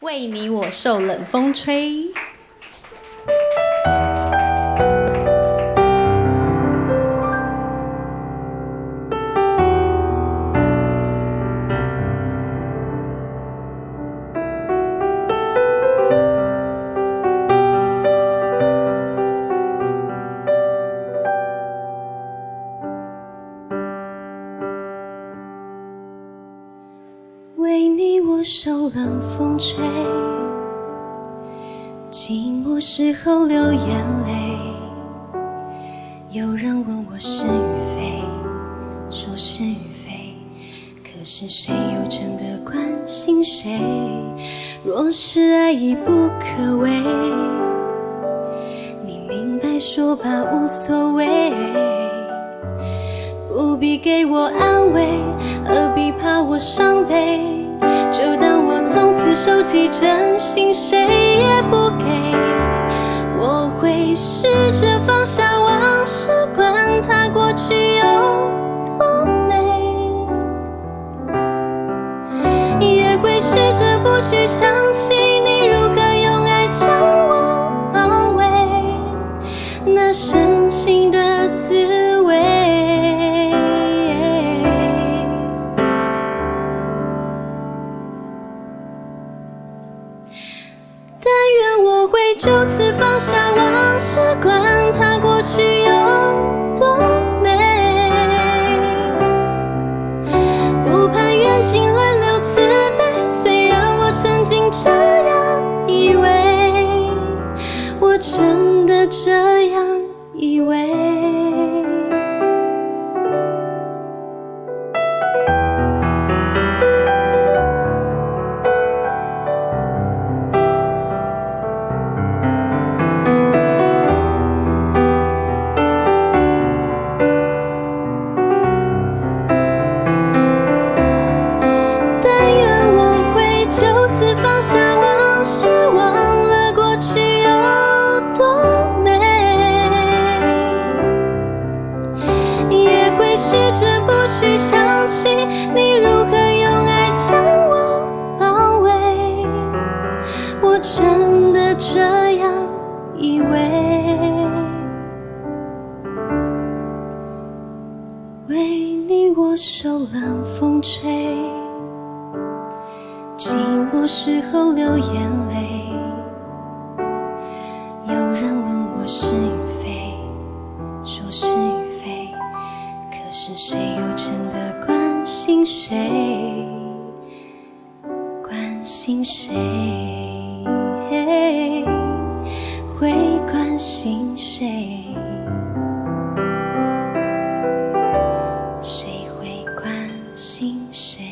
为你我受冷风吹。为你我受冷风吹，寂寞时候流眼泪。有人问我是与非，说是与非，可是谁又真的关心谁？若是爱已不可为，你明白说吧，无所谓，不必给我安慰，何必怕我伤悲？就当我从此收起真心，谁也不给。我会试着放下往事，管它过去有多美，也会试着不去想起你如何用爱将我包围，那深情的滋味。但愿我会就此放下往事，管它过去有多美，不盼缘尽轮流慈悲。虽然我曾经这样以为，我真的这样以为。去想起你如何用爱将我包围，我真的这样以为。为你我受冷风吹，寂寞时候流眼泪。有人问我是与非，说是与非，可是谁又真的关心谁？关心谁？会关心谁？谁会关心谁？